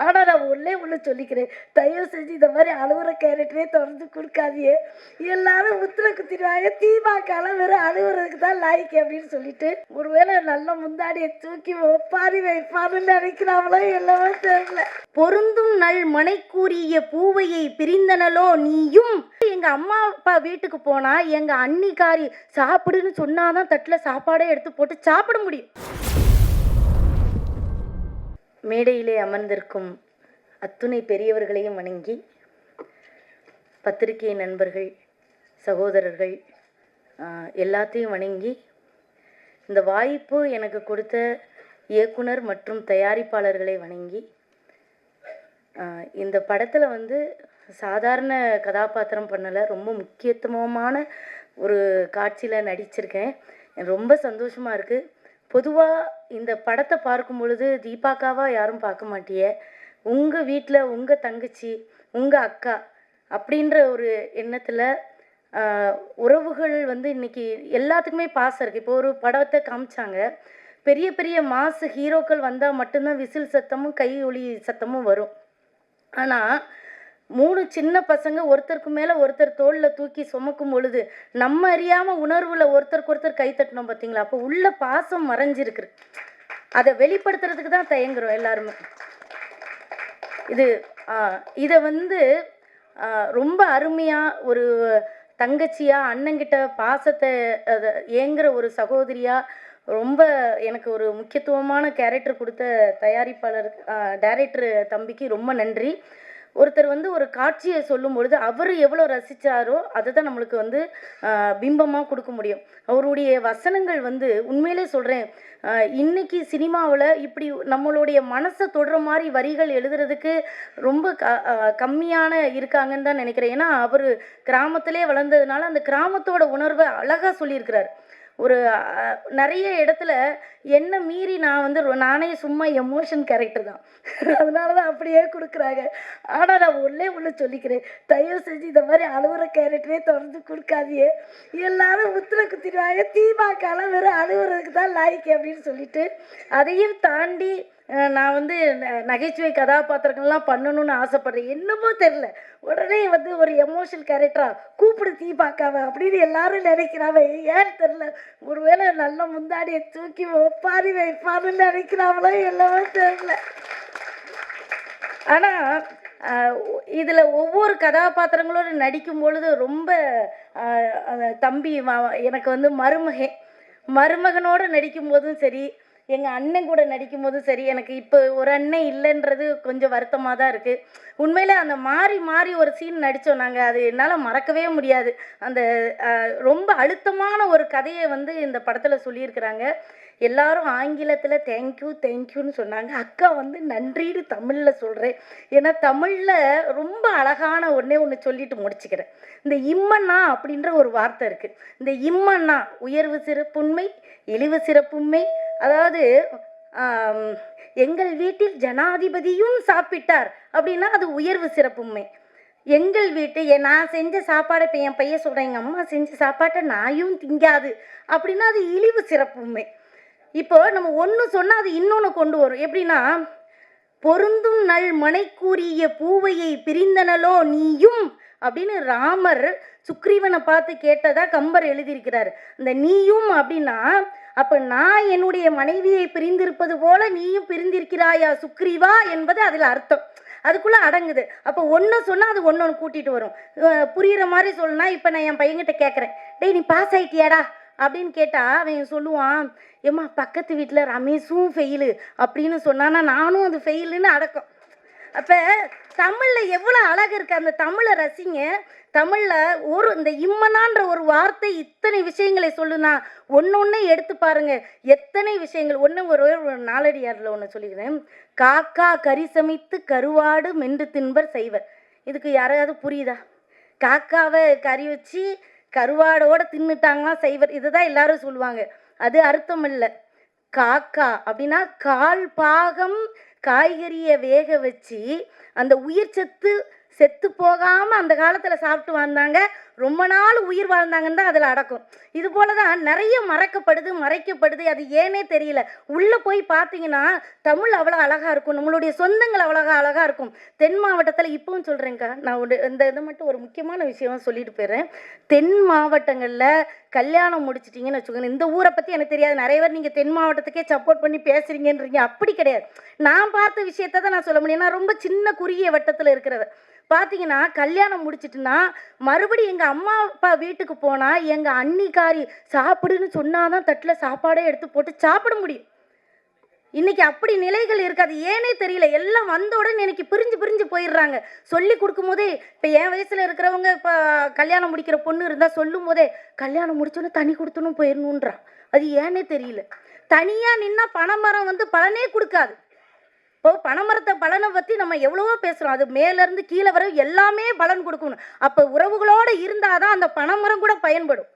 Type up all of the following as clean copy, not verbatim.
ஆனா நான் ஒண்ணு சொல்லிக்கிறேன். தயவு செஞ்சு இந்த மாரி அழுவுற கேரக்டரே தொடர்ந்து குடுக்காதீங்க. எல்லாரும் முத்திர குத்திடுவாங்க. திமுகல வெறும் அழுவுறதுக்கு தான் லாய்க்கு அப்படின்னு சொல்லிட்டு, ஒருவேளை நல்ல முந்தாடிய தூக்கி ஒப்பாரி வைப்பாருன்னு நினைக்கிறாங்களோ என்னவோ தெரியல. பொருந்தும் நல் மனைக்கூறிய பூவையை பிரிந்தனலோ நீயும். எங்க அம்மா அப்பா வீட்டுக்கு போனா எங்க அண்ணிக்காரி சாப்பிடுன்னு சொன்னாதான் தட்டுல சாப்பாடே எடுத்து போட்டு சாப்பிட முடியும். மேடையிலே அமர்ந்திருக்கும் அத்துணை பெரியவர்களையும் வணங்கி, பத்திரிகை நண்பர்கள், சகோதரர்கள் எல்லாத்தையும் வணங்கி, இந்த வாய்ப்பு எனக்கு கொடுத்த இயக்குனர் மற்றும் தயாரிப்பாளர்களை வணங்கி, இந்த படத்தில் சாதாரண கதாபாத்திரம் பண்ணலை, ரொம்ப முக்கியத்துவமான ஒரு காட்சியில் நடிச்சிருக்கேன். ரொம்ப சந்தோஷமாக இருக்குது. பொதுவாக இந்த படத்தை பார்க்கும் பொழுது தீபாக்காவா யாரும் பார்க்க மாட்டிய, உங்கள் வீட்டில் உங்கள் தங்கச்சி, உங்கள் அக்கா அப்படின்ற ஒரு எண்ணத்தில் உறவுகள் இன்றைக்கி எல்லாத்துக்குமே பாசம் இருக்குது. இப்போ ஒரு படத்தை காமிச்சாங்க, பெரிய பெரிய மாசு ஹீரோக்கள் வந்தால் மட்டும்தான் விசில் சத்தமும் கை ஒலி சத்தமும் வரும். ஆனால் 3 சின்ன பசங்க ஒருத்தருக்கு மேலே ஒருத்தர் தோளில் தூக்கி சுமக்கும் பொழுது நம்ம அறியாமல் உணர்வில் ஒருத்தருக்கு ஒருத்தர் கை தட்டணும் பார்த்தீங்களா? அப்போ உள்ள பாசம் மறைஞ்சிருக்கு. அதை வெளிப்படுத்துறதுக்கு தான் தயங்குறோம் எல்லாருமே. இதை ரொம்ப அருமையாக ஒரு தங்கச்சியாக அண்ணங்கிட்ட பாசத்தை ஏங்குற ஒரு சகோதரியாக ரொம்ப எனக்கு ஒரு முக்கியத்துவமான கேரக்டர் கொடுத்த தயாரிப்பாளர் டைரக்டர் தம்பிக்கு ரொம்ப நன்றி. ஒருத்தர் ஒரு காட்சியை சொல்லும் பொழுது அவர் எவ்வளோ ரசித்தாரோ அதை தான் நம்மளுக்கு பிம்பமாக கொடுக்க முடியும். அவருடைய வசனங்கள் உண்மையிலே சொல்கிறேன், இன்றைக்கி சினிமாவில் இப்படி நம்மளுடைய மனசை தொடுற மாதிரி வரிகள் எழுதுறதுக்கு ரொம்ப கம்மியான இருக்காங்கன்னு தான் நினைக்கிறேன். ஏன்னா அவர் கிராமத்திலே வளர்ந்ததுனால அந்த கிராமத்தோட உணர்வை அழகாக சொல்லியிருக்கிறார். ஒரு நிறைய இடத்துல என்ன மீறி நான் நானே சும்மா எமோஷன் கேரக்டர் தான், அதனால தான் அப்படியே கொடுக்குறாங்க. ஆனால் நான் ஒன்று சொல்லிக்கிறேன், தயவு செஞ்சு இந்த மாதிரி அழுவுற கேரக்டரே தொடர்ந்து கொடுக்காதீங்க. எல்லாரும் முத்திர குத்திடுவாங்க. திமுகல வெறும் அழுவுறதுக்கு தான் லாய்க்கு அப்படின்னு சொல்லிட்டு, அதையும் தாண்டி நான் நகைச்சுவை கதாபாத்திரங்கள்லாம் பண்ணணும்னு ஆசைப்படுறேன். என்னமோ தெரில, உடனே ஒரு எமோஷனல் கேரக்டரா கூப்பிடு தீபாக்காவ அப்படின்னு எல்லாரும் நினைக்கிறாங்க. ஏன்னு தெரில, ஒருவேளை நல்ல முந்தாடியை தூக்கி ஒப்பாரி வைப்பாருன்னு நினைக்கிறாங்களோ என்னவோ தெரில. ஆனால் இதில் ஒவ்வொரு கதாபாத்திரங்களோடு நடிக்கும் பொழுது ரொம்ப தம்பி எனக்கு மருமகனோடு நடிக்கும் போதும் சரி, எங்கள் அண்ணன் கூட நடிக்கும் போதும் சரி, எனக்கு இப்போ ஒரு அண்ணன் இல்லைன்றது கொஞ்சம் வருத்தமாக தான் இருக்குது. உண்மையில் அந்த மாறி மாறி ஒரு சீன் நடித்தோம் நாங்கள், அது என்னால் மறக்கவே முடியாது. அந்த ரொம்ப அழுத்தமான ஒரு கதையை இந்த படத்தில் சொல்லியிருக்கிறாங்க. எல்லாரும் ஆங்கிலத்தில் தேங்க்யூ தேங்க்யூன்னு சொன்னாங்க. அக்கா நன்றின்னு தமிழில் சொல்கிறேன். ஏன்னா தமிழில் ரொம்ப அழகான ஒன்று சொல்லிட்டு முடிச்சுக்கிறேன். இந்த இம்மண்ணா அப்படின்ற ஒரு வார்த்தை இருக்குது. இந்த இம்மண்ணா உயர்வு சிறப்புண்மை, இழிவு சிறப்புண்மை. அதாவது எங்கள் வீட்டில் ஜனாதிபதியும் சாப்பிட்டார் அப்படின்னா அது உயர்வு சிறப்புண்மை. எங்கள் வீட்டு நான் செஞ்ச சாப்பாடை இப்போ என் பையன் சொல்கிறேன், எங்கள் அம்மா செஞ்ச சாப்பாட்டை நாயும் திங்காது அப்படின்னா அது இழிவு சிறப்புண்மை. இப்போ நம்ம ஒன்று சொன்னால் அது இன்னொன்று கொண்டு வரும். எப்படின்னா, பொருந்தும் நல் மனைக்கூறிய பூவையை பிரிந்தனலோ நீயும் அப்படின்னு ராமர் சுக்ரீவனை பார்த்து கேட்டதா கம்பர் எழுதியிருக்கிறார். இந்த நீயும் அப்படின்னா, அப்போ நான் என்னுடைய மனைவியை பிரிந்திருப்பது போல நீயும் பிரிந்திருக்கிறாயா சுக்ரீவா என்பது அதில் அர்த்தம். அதுக்குள்ளே அடங்குது. அப்போ ஒன்று சொன்னால் அது ஒன்று கூட்டிகிட்டு வரும். புரிகிற மாதிரி சொல்லணும்னா, இப்போ நான் என் பையன்கிட்ட கேட்குறேன், டேய் நீ பாஸ் ஆகிட்டியாடா அப்படின்னு கேட்டால் அவன் சொல்லுவான், ஏம்மா பக்கத்து வீட்டில் ரமேஷும் ஃபெயிலு அப்படின்னு சொன்னான்னா நானும் அது ஃபெயிலுன்னு அடக்கம். அப்போ தமிழில் எவ்வளோ அழகு இருக்குது, அந்த தமிழை ரசிங்க. தமிழில் இந்த இம்மனான்ற ஒரு வார்த்தை இத்தனை விஷயங்களை சொல்லுனா, ஒன்று எடுத்து பாருங்கள், எத்தனை விஷயங்கள். ஒரு நாலடியாரில் ஒன்று சொல்லிக்கிறேன், காக்கா கறி சமைத்து கருவாடு மென்று தின்பர் செய்வர். இதுக்கு யாரையாவது புரியுதா? காக்காவை கறி வச்சு கருவாடோடு தின்னுட்டாங்களாம் செய்வர், இதுதான் எல்லாரும் சொல்லுவாங்க. அது அர்த்தம் இல்லை. காக்கா அப்படின்னா கால் பாகம் காய்கறியை வேக வச்சு அந்த உயிர் சத்து செத்து போகாமல் அந்த காலத்தில் சாப்பிட்டு வந்தாங்க. ரொம்ப நாள் உயிர் வாழ்ந்தாங்கன்னு தான் அதில் அடக்கும். இது போல தான் நிறைய மறக்கப்படுது, மறைக்கப்படுது. அது ஏனே தெரியல. உள்ளே போய் பார்த்தீங்கன்னா தமிழ் அவ்வளோ அழகாக இருக்கும், நம்மளுடைய சொந்தங்கள் அவ்வளோ அழகாக இருக்கும். தென் மாவட்டத்தில் இப்பவும் சொல்கிறேங்க்கா, நான் இந்த இதை மட்டும் ஒரு முக்கியமான விஷயம் சொல்லிட்டு போயிடுறேன். தென் மாவட்டங்களில் கல்யாணம் முடிச்சிட்டிங்கன்னு வச்சுக்கோங்க, இந்த ஊரை பற்றி எனக்கு தெரியாது, நிறைய பேர் நீங்கள் தென் மாவட்டத்துக்கே சப்போர்ட் பண்ணி பேசுகிறீங்கன்றீங்க. அப்படி கிடையாது. நான் பார்த்த விஷயத்தை தான் நான் சொல்ல முடியும். நான் ரொம்ப சின்ன குறுகிய வட்டத்தில் இருக்கிறவ. பார்த்தீங்கன்னா கல்யாணம் முடிச்சிட்டுனா மறுபடியும் எங்கள் அம்மா அப்பா வீட்டுக்கு போனால் எங்கள் அன்னிக்காரி சாப்பிடுன்னு சொன்னாதான் தட்டில் சாப்பாடே எடுத்து போட்டு சாப்பிட முடியும். இன்னைக்கு அப்படி நிலைகள் இருக்காது. ஏனே தெரியல. எல்லாம் வந்த உடனே எனக்கு பிரிஞ்சு பிரிஞ்சு போயிடுறாங்க. சொல்லி கொடுக்கும் போதே இப்போ என் வயசில் இருக்கிறவங்க இப்போ கல்யாணம் முடிக்கிற பொண்ணு இருந்தால் சொல்லும் போதே கல்யாணம் முடிச்சோன்னே தனி கொடுத்துணும் போயிடணுன்றான். அது ஏனே தெரியல. தனியாக நின்னா பனைமரம் வந்து பலனே கொடுக்காது. இப்போ பனைமரத்தை பலனை பற்றி நம்ம எவ்வளவோ பேசுகிறோம். அது மேலேருந்து கீழே வர எல்லாமே பலன் கொடுக்கணும். அப்போ உறவுகளோடு இருந்தால் தான் அந்த பனைமரம் கூட பயன்படும்.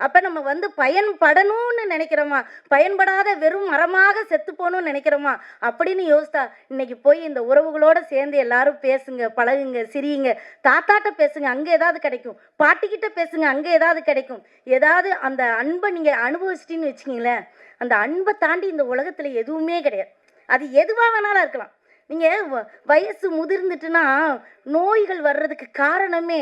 அப்போ நம்ம வந்து பயன்படணும்னு நினைக்கிறோமா, பயன்படாத வெறும் மரமாக செத்து போகணும்னு நினைக்கிறோமா அப்படின்னு யோசித்தா இன்னைக்கு போய் இந்த உறவுகளோடு சேர்ந்து எல்லாரும் பேசுங்க, பழகுங்க, சிரியுங்க. தாத்தாட்ட பேசுங்க, அங்கே ஏதாவது கிடைக்கும். பாட்டிக்கிட்ட பேசுங்க, அங்கே ஏதாவது கிடைக்கும். ஏதாவது அந்த அன்பை நீங்கள் அனுபவிச்சிட்டின்னு வச்சுக்கிங்களேன், அந்த அன்பை தாண்டி இந்த உலகத்தில் எதுவுமே கிடையாது. அது எதுவாக வேணாலும் இருக்கலாம். நீங்கள் வயசு முதிர்ந்துட்டுனா நோய்கள் வர்றதுக்கு காரணமே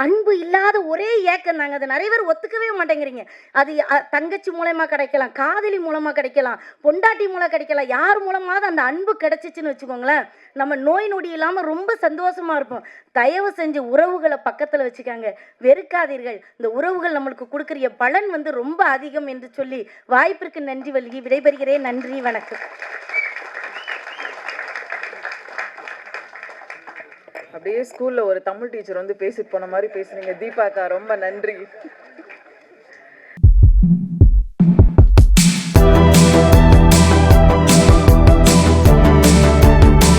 அன்பு இல்லாத ஒரே ஏக்கம் தாங்க. அதை நிறைய பேர் ஒத்துக்கவே மாட்டேங்கிறீங்க. அது தங்கச்சி மூலமாக கிடைக்கலாம், காதலி மூலமாக கிடைக்கலாம், பொண்டாட்டி மூலம் கிடைக்கலாம். யார் மூலமாவது அந்த அன்பு கிடைச்சிச்சின்னு வச்சுக்கோங்களேன், நம்ம நோய் நொடி இல்லாமல் ரொம்ப சந்தோஷமாக இருப்போம். தயவு செஞ்சு உறவுகளை பக்கத்தில் வச்சுக்காங்க, வெறுக்காதீர்கள். இந்த உறவுகள் நம்மளுக்கு கொடுக்குற பலன் வந்து ரொம்ப அதிகம் என்று சொல்லி வாய்ப்பிற்கு நன்றி வழங்கி விடைபெறுகிறேன். நன்றி, வணக்கம். அப்படியே ஸ்கூல்ல ஒரு தமிழ் டீச்சர் வந்து பேசிட்டு போன மாதிரி பேசுனீங்க தீபாக்கா, ரொம்ப நன்றி.